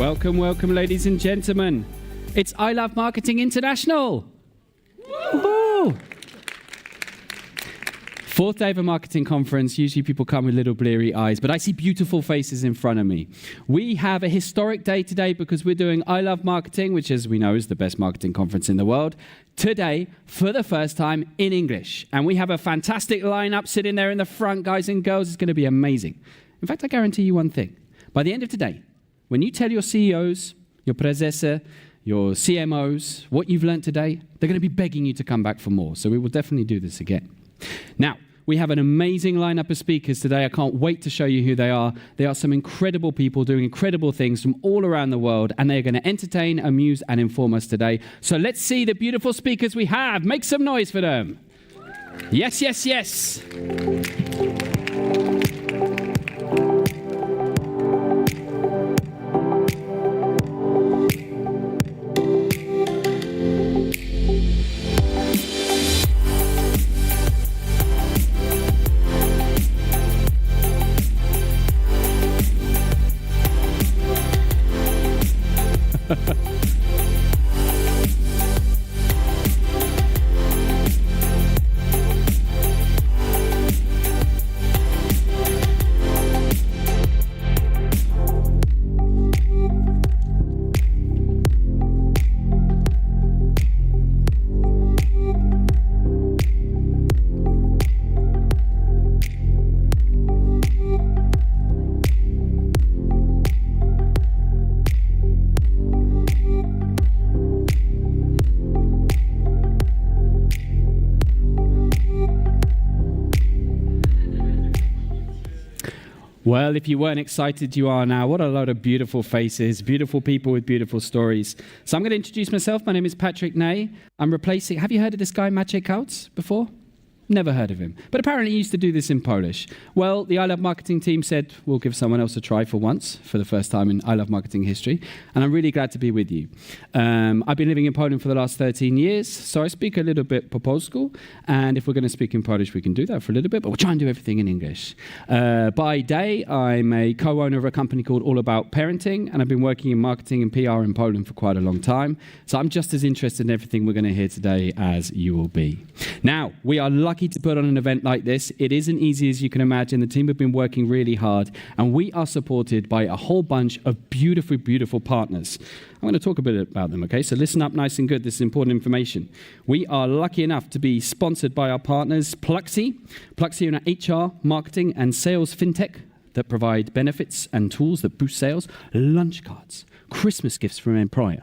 Welcome, welcome, ladies and gentlemen. It's I Love Marketing International. Woo-hoo. Fourth day of a marketing conference. Usually people come with little bleary eyes, but I see beautiful faces in front of me. We have a historic day today because we're doing I Love Marketing, which, as we know, is the best marketing conference in the world, today for the first time in English. And we have a fantastic lineup sitting there in the front, guys and girls. It's going to be amazing. In fact, I guarantee you one thing. By the end of today, when you tell your CEOs, your prezese, your CMOs what you've learned today, they're going to be begging you to come back for more. So we will definitely do this again. Now, we have an amazing lineup of speakers today. I can't wait to show you who they are. They are some incredible people doing incredible things from all around the world, and they're going to entertain, amuse, and inform us today. So let's see the beautiful speakers we have. Make some noise for them. Yes, yes, yes. Well, if you weren't excited, you are now. What a load of beautiful faces, beautiful people with beautiful stories. So I'm going to introduce myself. My name is Patrick Ney. I'm replacing... Have you heard of this guy, Maciej Kautz, before? Never heard of him. But apparently he used to do this in Polish. Well, the I Love Marketing team said, we'll give someone else a try for once, for the first time in I Love Marketing history. And I'm really glad to be with you. I've been living in Poland for the last 13 years, so I speak a little bit po polsku. And if we're going to speak in Polish, we can do that for a little bit, but we'll try and do everything in English. By day, I'm a co-owner of a company called All About Parenting, and I've been working in marketing and PR in Poland for quite a long time. So I'm just as interested in everything we're going to hear today as you will be. Now, we are lucky to put on an event like this. It isn't easy, as you can imagine. The team have been working really hard, and we are supported by a whole bunch of beautiful, beautiful partners. I'm going to talk a bit about them, okay? So listen up nice and good. This is important information. We are lucky enough to be sponsored by our partners, Pluxee. Pluxee are an HR, marketing, and sales fintech that provide benefits and tools that boost sales, lunch cards, Christmas gifts from an employer,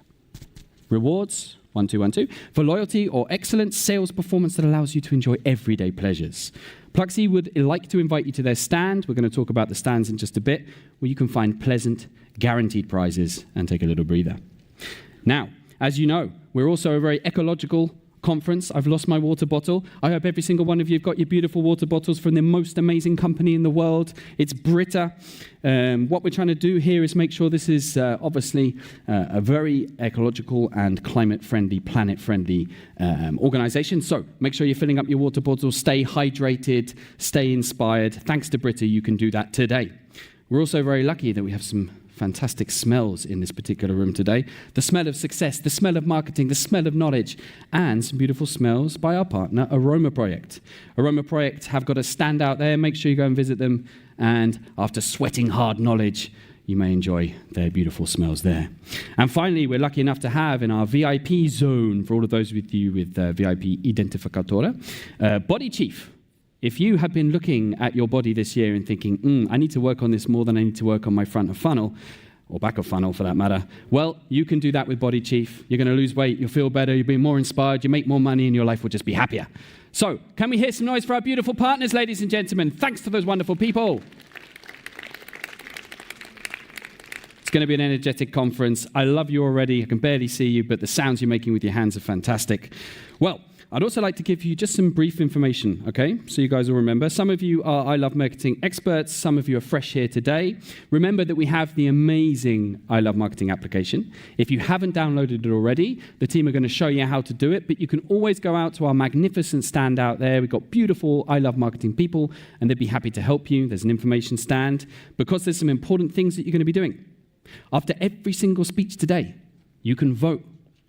rewards, 1212, for loyalty or excellent sales performance that allows you to enjoy everyday pleasures. Pluxee would like to invite you to their stand. We're going to talk about the stands in just a bit, where you can find pleasant, guaranteed prizes and take a little breather. Now, as you know, we're also a very ecological conference. I've lost my water bottle. I hope every single one of you have got your beautiful water bottles from the most amazing company in the world. It's Brita. What we're trying to do here is make sure this is obviously a very ecological and climate-friendly, planet-friendly organization. So make sure you're filling up your water bottles, stay hydrated, stay inspired. Thanks to Brita, you can do that today. We're also very lucky that we have some fantastic smells in this particular room today. The smell of success, the smell of marketing, the smell of knowledge, and some beautiful smells by our partner, Aroma Project. Aroma Project have got a stand out there. Make sure you go and visit them. And after sweating hard knowledge, you may enjoy their beautiful smells there. And finally, we're lucky enough to have in our VIP zone, for all of those with you with VIP Identificatora, Body Chief. If you have been looking at your body this year and thinking, I need to work on this more than I need to work on my front of funnel, or back of funnel for that matter, well, you can do that with Body Chief. You're going to lose weight, you'll feel better, you'll be more inspired, you make more money, and your life will just be happier. So, can we hear some noise for our beautiful partners, ladies and gentlemen? Thanks to those wonderful people. It's going to be an energetic conference. I love you already. I can barely see you, but the sounds you're making with your hands are fantastic. Well, I'd also like to give you just some brief information, okay? So you guys will remember. Some of you are I Love Marketing experts. Some of you are fresh here today. Remember that we have the amazing I Love Marketing application. If you haven't downloaded it already, the team are going to show you how to do it, but you can always go out to our magnificent stand out there. We've got beautiful I Love Marketing people, and they'd be happy to help you. There's an information stand, because there's some important things that you're going to be doing. After every single speech today, you can vote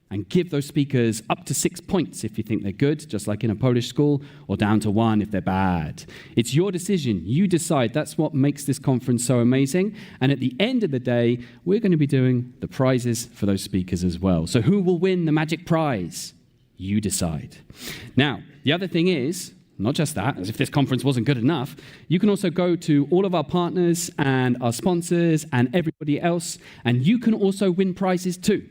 and give those speakers up to 6 points if you think they're good, just like in a Polish school, or down to 1 if they're bad. It's your decision. You decide. That's what makes this conference so amazing. And at the end of the day, we're going to be doing the prizes for those speakers as well. So who will win the magic prize? You decide. Now, the other thing is, not just that, as if this conference wasn't good enough, you can also go to all of our partners and our sponsors and everybody else, and you can also win prizes too.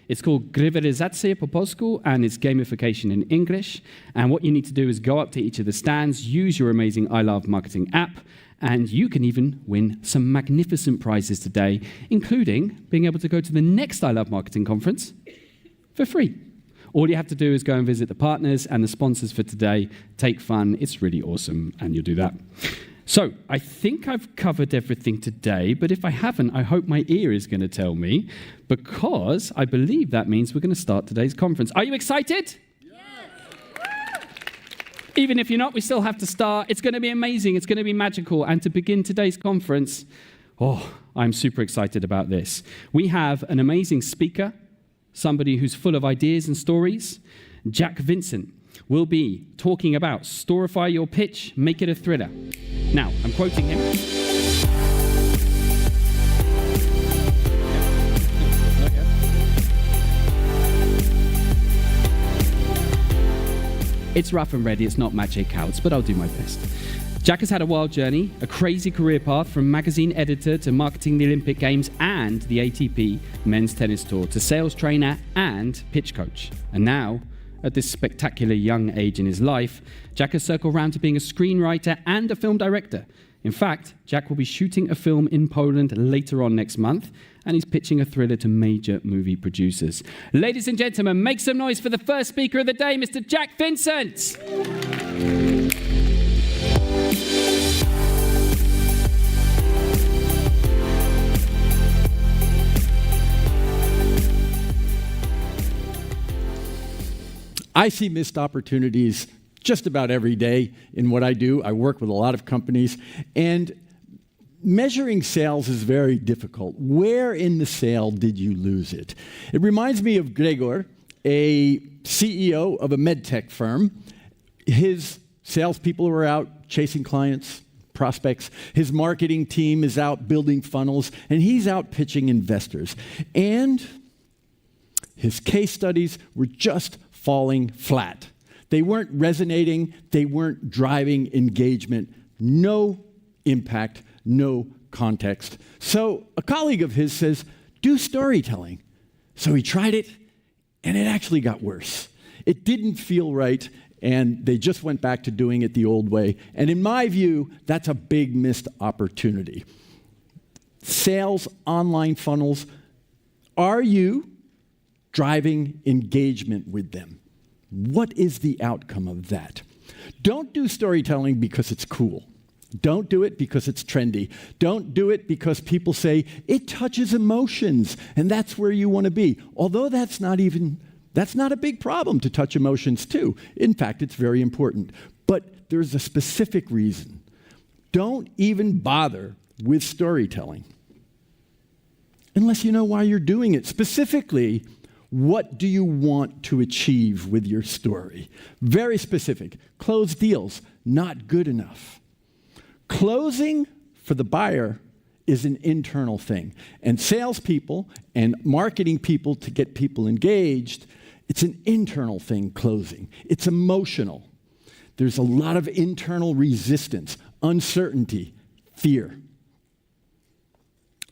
It's called Gryweryzacja po polsku, and it's gamification in English. And what you need to do is go up to each of the stands, use your amazing I Love Marketing app, and you can even win some magnificent prizes today, including being able to go to the next I Love Marketing conference for free. All you have to do is go and visit the partners and the sponsors for today. Take fun. It's really awesome, and you'll do that. So I think I've covered everything today, but if I haven't, I hope my ear is going to tell me, because I believe that means we're going to start today's conference. Are you excited? Yes. Even if you're not, we still have to start. It's going to be amazing. It's going to be magical. And to begin today's conference, I'm super excited about this. We have an amazing speaker, somebody who's full of ideas and stories. Jack Vincent will be talking about storify your pitch, make it a thriller. Now, I'm quoting him. It's rough and ready, it's not magic counts, but I'll do my best. Jack has had a wild journey, a crazy career path from magazine editor to marketing the Olympic Games and the ATP Men's Tennis Tour to sales trainer and pitch coach. And now, at this spectacular young age in his life, Jack has circled round to being a screenwriter and a film director. In fact, Jack will be shooting a film in Poland later on next month, and he's pitching a thriller to major movie producers. Ladies and gentlemen, make some noise for the first speaker of the day, Mr. Jack Vincent. I see missed opportunities just about every day in what I do. I work with a lot of companies, and measuring sales is very difficult. Where in the sale did you lose it? It reminds me of Gregor, a CEO of a medtech firm. His salespeople are out chasing clients, prospects. His marketing team is out building funnels, and he's out pitching investors. And his case studies were just falling flat. They weren't resonating. They weren't driving engagement. No impact, no context. So a colleague of his says, do storytelling. So he tried it, and it actually got worse. It didn't feel right, and they just went back to doing it the old way. And in my view, that's a big missed opportunity. Sales, online funnels, are you driving engagement with them? What is the outcome of that? Don't do storytelling because it's cool. Don't do it because it's trendy. Don't do it because people say it touches emotions and that's where you want to be. Although that's not a big problem to touch emotions too. In fact, it's very important. But there's a specific reason. Don't even bother with storytelling unless you know why you're doing it. Specifically, what do you want to achieve with your story? Very specific. Close deals, not good enough. Closing for the buyer is an internal thing. And salespeople and marketing people to get people engaged, it's an internal thing, closing. It's emotional. There's a lot of internal resistance, uncertainty, fear.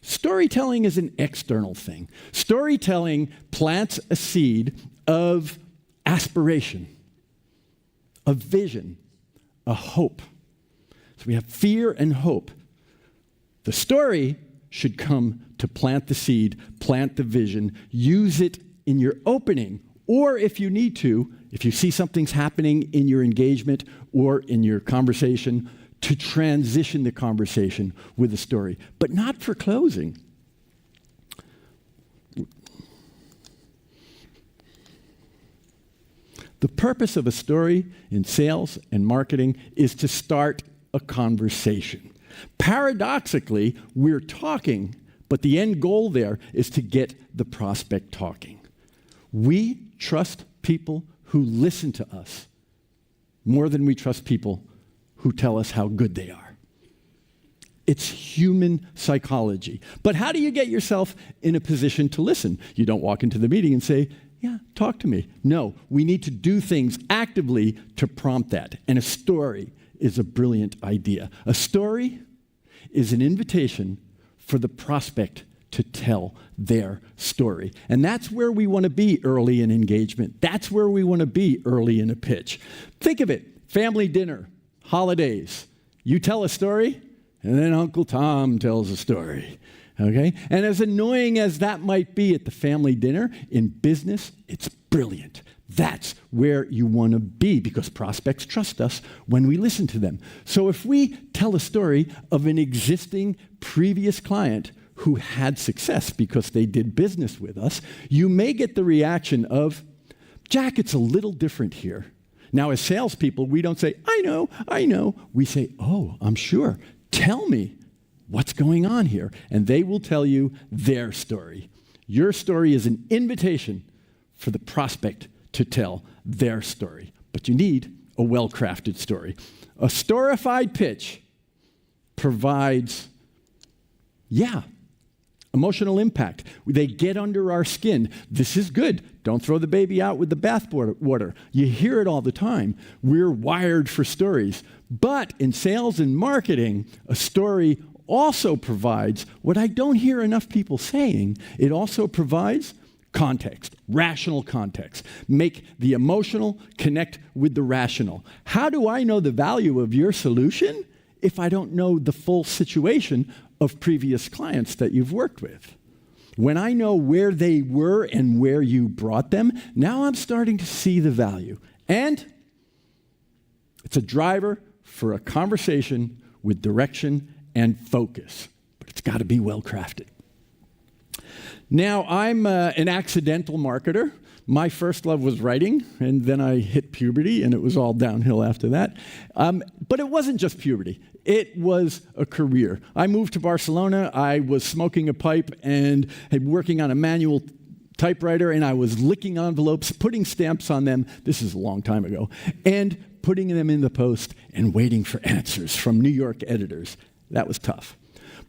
Storytelling is an external thing. Storytelling plants a seed of aspiration, of vision, a hope. So we have fear and hope. The story should come to plant the seed, plant the vision, use it in your opening, or if you need to, if you see something's happening in your engagement or in your conversation, to transition the conversation with a story, but not for closing. The purpose of a story in sales and marketing is to start a conversation. Paradoxically, we're talking, But the end goal there is to get the prospect talking. We trust people who listen to us more than we trust people who tell us how good they are. It's human psychology. But how do you get yourself in a position to listen? You don't walk into the meeting and say, yeah, talk to me. No, we need to do things actively to prompt that. And a story is a brilliant idea. A story is an invitation for the prospect to tell their story. And that's where we want to be early in engagement. That's where we want to be early in a pitch. Think of it, family dinner, holidays. You tell a story, and then Uncle Tom tells a story. Okay? And as annoying as that might be at the family dinner, in business, it's brilliant. That's where you want to be because prospects trust us when we listen to them. So if we tell a story of an existing previous client who had success because they did business with us, you may get the reaction of, Jack, it's a little different here. Now, as salespeople, we don't say, I know. We say, oh, I'm sure. Tell me what's going on here. And they will tell you their story. Your story is an invitation for the prospect to tell their story. But you need a well-crafted story. A storified pitch provides, emotional impact. They get under our skin. This is good. Don't throw the baby out with the bathwater. You hear it all the time. We're wired for stories. But in sales and marketing, a story also provides what I don't hear enough people saying. It also provides context, rational context. Make the emotional connect with the rational. How do I know the value of your solution if I don't know the full situation of previous clients that you've worked with? When I know where they were and where you brought them, now I'm starting to see the value. And it's a driver for a conversation with direction and focus. But it's got to be well crafted. Now, I'm an accidental marketer. My first love was writing, and then I hit puberty, and it was all downhill after that. But it wasn't just puberty. It was a career. I moved to Barcelona. I was smoking a pipe and working on a manual typewriter, and I was licking envelopes, putting stamps on them. This is a long time ago. And putting them in the post and waiting for answers from New York editors. That was tough.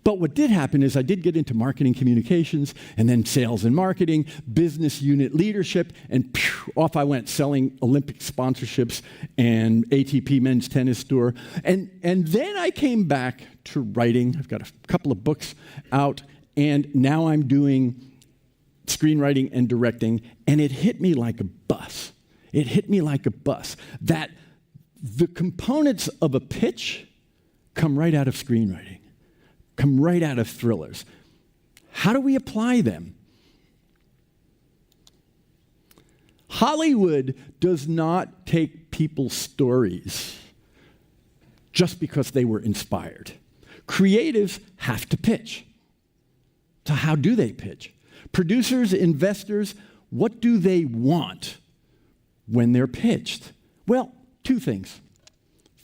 But what did happen is I did get into marketing communications and then sales and marketing, business unit leadership, and off I went selling Olympic sponsorships and ATP men's tennis tour. And then I came back to writing. I've got a couple of books out, and now I'm doing screenwriting and directing, and it hit me like a bus. It hit me like a bus that the components of a pitch come right out of screenwriting. Come right out of thrillers. How do we apply them? Hollywood does not take people's stories just because they were inspired. Creatives have to pitch. So how do they pitch? Producers, investors, what do they want when they're pitched? Well, two things.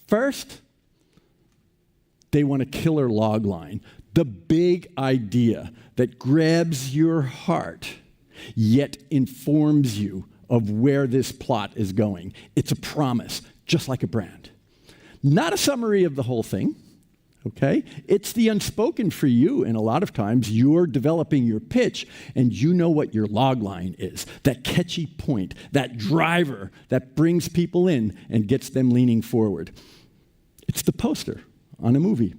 First, they want a killer log line, the big idea that grabs your heart, yet informs you of where this plot is going. It's a promise, just like a brand. Not a summary of the whole thing, okay? It's the unspoken for you, and a lot of times you're developing your pitch, and you know what your log line is, that catchy point, that driver that brings people in and gets them leaning forward. It's the poster on a movie.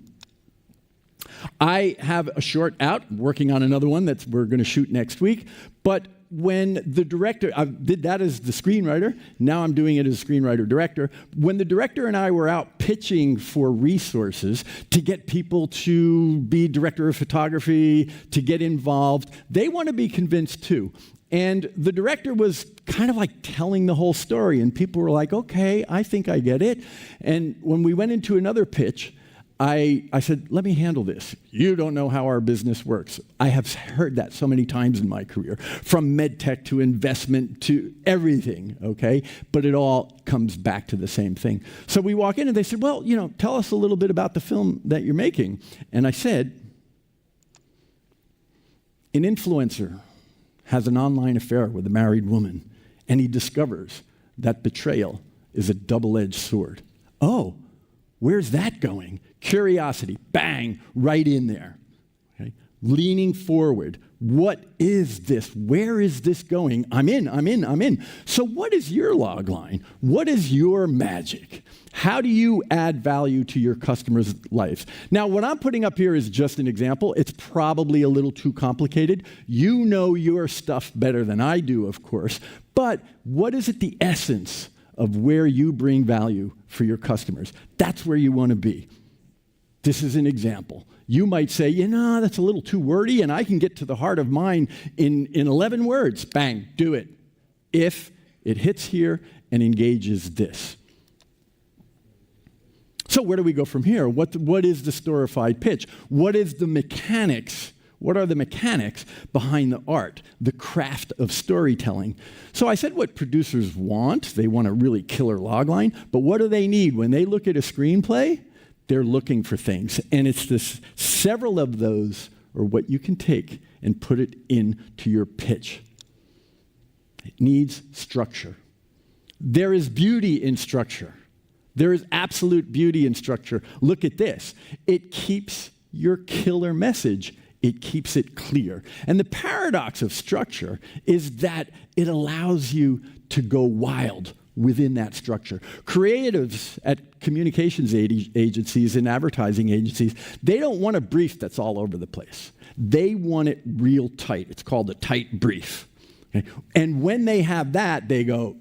I have a short out, working on another one that we're going to shoot next week, but when the director, I did that as the screenwriter, now I'm doing it as a screenwriter-director. When the director and I were out pitching for resources to get people to be director of photography, to get involved, they want to be convinced too. And the director was kind of like telling the whole story, and people were like, okay, I think I get it. And when we went into another pitch, I said, let me handle this. You don't know how our business works. I have heard that so many times in my career, from med tech to investment to everything, okay? But it all comes back to the same thing. So we walk in and they said, well, tell us a little bit about the film that you're making. And I said, An influencer has an online affair with a married woman, and he discovers that betrayal is a double-edged sword. Oh, where's that going? Curiosity, bang, right in there. Okay? Leaning forward. What is this? Where is this going? I'm in. So what is your log line? What is your magic? How do you add value to your customers' lives? Now, what I'm putting up here is just an example. It's probably a little too complicated. You know your stuff better than I do, of course. But what is at the essence of where you bring value for your customers? That's where you want to be. This is an example. You might say, that's a little too wordy, and I can get to the heart of mine in 11 words. Bang, do it. If it hits here and engages this. So where do we go from here? What is the storified pitch? What is the mechanics? What are the mechanics behind the art, the craft of storytelling? So I said what producers want. They want a really killer logline. But what do they need? When they look at a screenplay, they're looking for things. And it's this, several of those are what you can take and put it into your pitch. It needs structure. There is beauty in structure. There is absolute beauty in structure. Look at this. It keeps your killer message. It keeps it clear. And the paradox of structure is that it allows you to go wild within that structure. Creatives at communications agencies and advertising agencies, they don't want a brief that's all over the place. They want it real tight. It's called a tight brief. Okay? And when they have that, they go,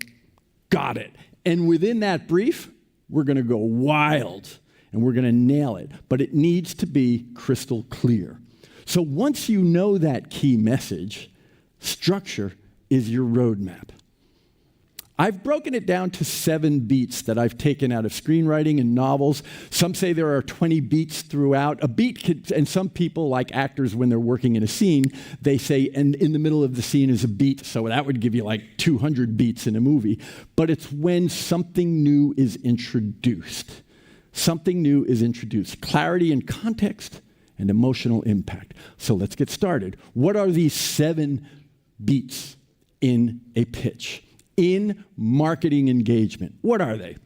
got it. And within that brief, we're going to go wild and we're going to nail it. But it needs to be crystal clear. So once you know that key message, structure is your roadmap. I've broken it down to 7 beats that I've taken out of screenwriting and novels. Some say there are 20 beats throughout. A beat could, and some people, like actors, when they're working in a scene, they say, and in the middle of the scene is a beat, so that would give you like 200 beats in a movie. But it's when something new is introduced. Something new is introduced. Clarity and context and emotional impact. So let's get started. What are these 7 beats in a pitch? In marketing engagement. What are they?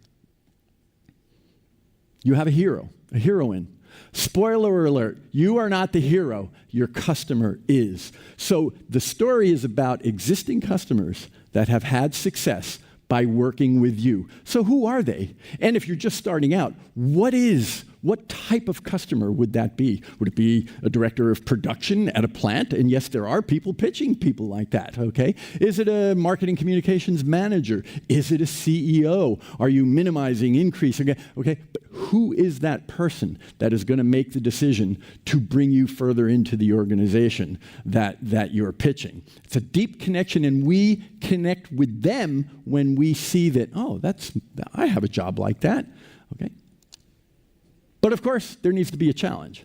You have a hero, a heroine. Spoiler alert, you are not the hero, your customer is. So the story is about existing customers that have had success by working with you. So who are they? And if you're just starting out, what type of customer would that be? Would it be a director of production at a plant? And yes, there are people pitching people like that, okay? Is it a marketing communications manager? Is it a CEO? Are you minimizing, increasing? Okay, but who is that person that is going to make the decision to bring you further into the organization that you're pitching? It's a deep connection, and we connect with them when we see that, I have a job like that, okay? But of course, there needs to be a challenge.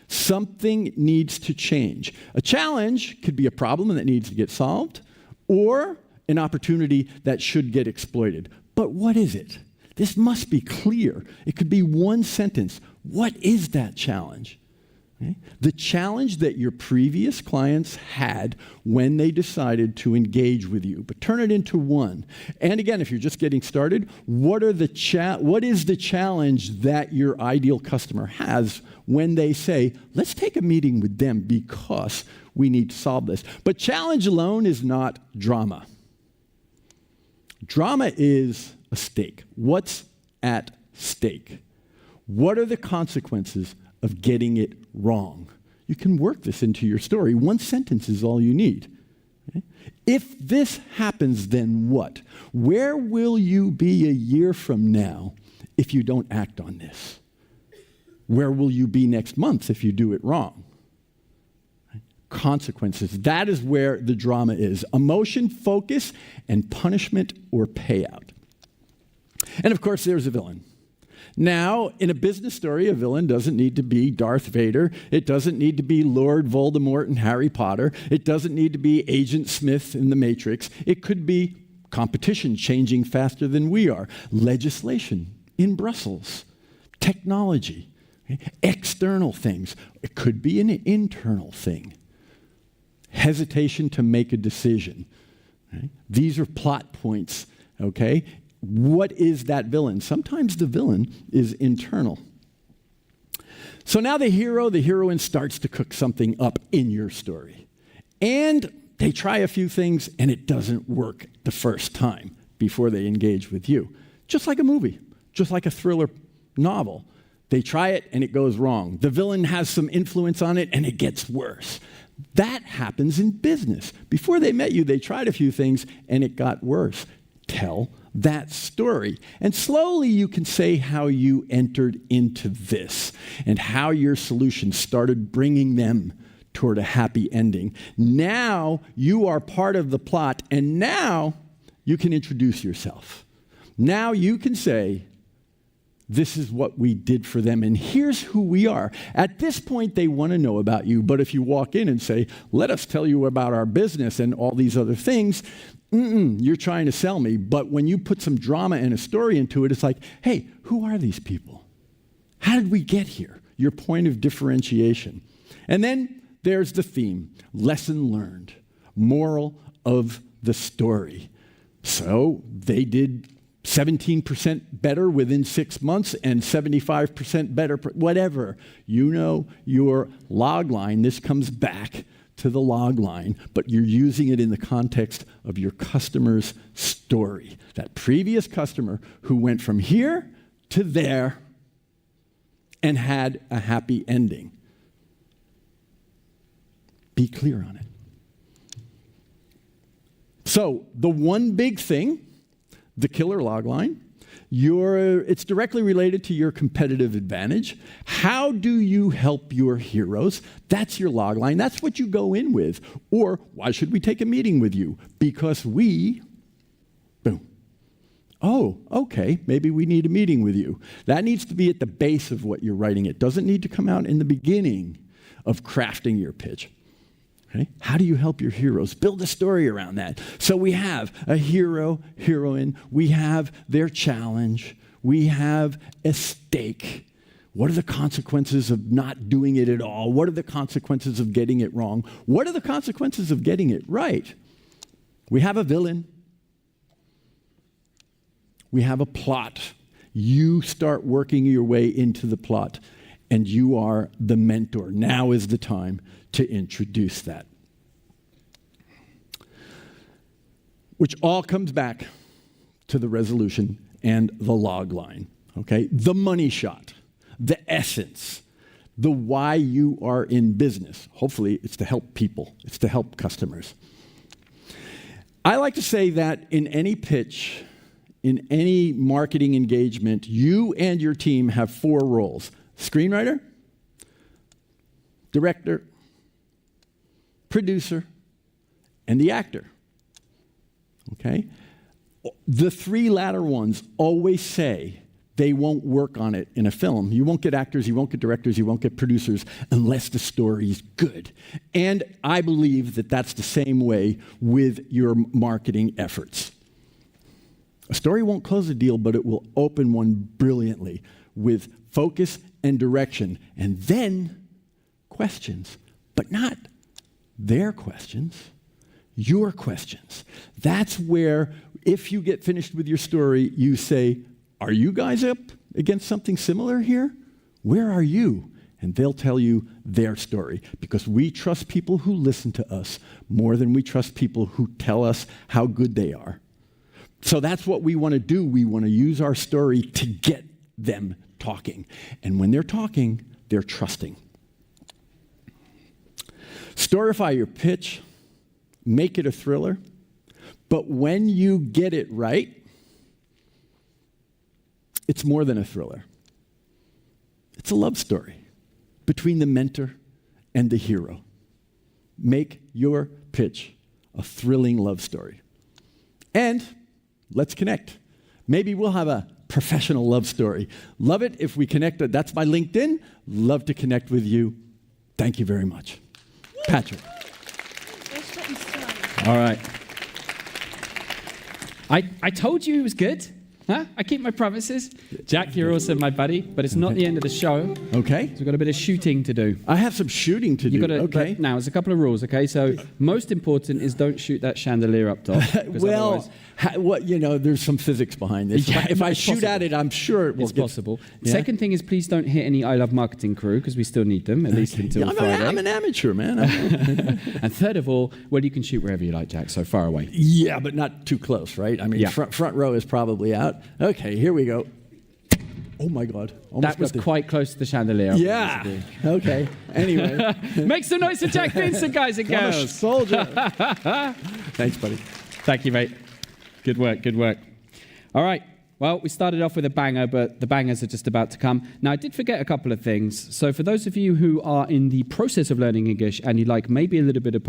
Something needs to change. A challenge could be a problem that needs to get solved, or an opportunity that should get exploited. But what is it? This must be clear. It could be one sentence. What is that challenge? Okay? The challenge that your previous clients had when they decided to engage with you, but turn it into one. And again, if you're just getting started, what is the challenge that your ideal customer has when they say, let's take a meeting with them because we need to solve this? But challenge alone is not drama. Drama is a stake. What's at stake? What are the consequences of getting it wrong? You can work this into your story. One sentence is all you need. Okay? If this happens, then what? Where will you be a year from now if you don't act on this? Where will you be next month if you do it wrong? Okay? Consequences. That is where the drama is. Emotion, focus, and punishment or payout. And of course, there's a villain. Now, in a business story, a villain doesn't need to be Darth Vader. It doesn't need to be Lord Voldemort in Harry Potter. It doesn't need to be Agent Smith in The Matrix. It could be competition changing faster than we are, legislation in Brussels, technology, okay? External things. It could be an internal thing. hesitation to make a decision. Okay? These are plot points, okay? What is that villain? Sometimes the villain is internal. So now the hero, the heroine starts to cook something up in your story. And they try a few things and it doesn't work the first time before they engage with you. Just like a movie, just like a thriller novel. They try it and it goes wrong. The villain has some influence on it and it gets worse. That happens in business. Before they met you, they tried a few things and it got worse. Tell that story. And slowly you can say how you entered into this and how your solution started bringing them toward a happy ending. Now you are part of the plot, and now you can introduce yourself. Now you can say, this is what we did for them, and here's who we are. At this point, they want to know about you, but if you walk in and say, let us tell you about our business and all these other things, you're trying to sell me. But when you put some drama and a story into it, it's like, hey, who are these people? How did we get here? Your point of differentiation. And then there's the theme, lesson learned, moral of the story. So they did 17% better within 6 months and 75% better, whatever. You know your log line. This comes back to the log line, but you're using it in the context of your customer's story. That previous customer who went from here to there and had a happy ending. Be clear on it. So the one big thing, the killer logline, it's directly related to your competitive advantage. How do you help your heroes? That's your logline. That's what you go in with. Or why should we take a meeting with you? Because we, boom. Oh, okay, maybe we need a meeting with you. That needs to be at the base of what you're writing. It doesn't need to come out in the beginning of crafting your pitch. Okay? How do you help your heroes? Build a story around that. So we have a hero, heroine. We have their challenge. We have a stake. What are the consequences of not doing it at all? What are the consequences of getting it wrong? What are the consequences of getting it right? We have a villain. We have a plot. You start working your way into the plot, and you are the mentor. Now is the time to introduce that. Which all comes back to the resolution and the log line, okay? The money shot, the essence, the why you are in business. Hopefully it's to help people. It's to help customers. I like to say that in any pitch, in any marketing engagement, you and your team have 4 roles: screenwriter, director, producer, and the actor. Okay? The 3 latter ones always say they won't work on it in a film. You won't get actors, you won't get directors, you won't get producers unless the story's good. And I believe that that's the same way with your marketing efforts. A story won't close a deal, but it will open one brilliantly with focus and direction. And then questions, but not their questions, your questions. That's where, if you get finished with your story, you say, are you guys up against something similar here? Where are you? And they'll tell you their story, because we trust people who listen to us more than we trust people who tell us how good they are. So that's what we want to do. We want to use our story to get them talking. And when they're talking, they're trusting. Storify your pitch. Make it a thriller. But when you get it right, it's more than a thriller. It's a love story between the mentor and the hero. Make your pitch a thrilling love story. And let's connect. Maybe we'll have a professional love story. Love it if we connect. That's my LinkedIn. Love to connect with you. Thank you very much. Patrick. All right. I told you it was good. Huh? I keep my promises. Jack, you're also my buddy, but it's not the end of the show. Okay. So we've got a bit of shooting to do. I have some shooting to do. You've got to, okay. Now, there's a couple of rules, okay? So most important is don't shoot that chandelier up top. Well, there's some physics behind this. Yeah, if I it's shout possible. at it, I'm sure it will It's possible. Yeah? Second thing is please don't hit any I Love Marketing crew, because we still need them, at least until Friday. I'm an amateur, man. And third of all, well, you can shoot wherever you like, Jack, so far away. Yeah, but not too close, right? I mean, Yeah. front row is probably out. Okay, here we go. Oh, my God. That was quite close to the chandelier. Yeah. Okay. Anyway. Make some noise for Jack Vincent, guys and I'm a girls. soldier. Thanks, buddy. Thank you, mate. Good work, good work. All right. Well, we started off with a banger, but the bangers are just about to come. Now, I did forget a couple of things. So for those of you who are in the process of learning English and you like maybe a little bit of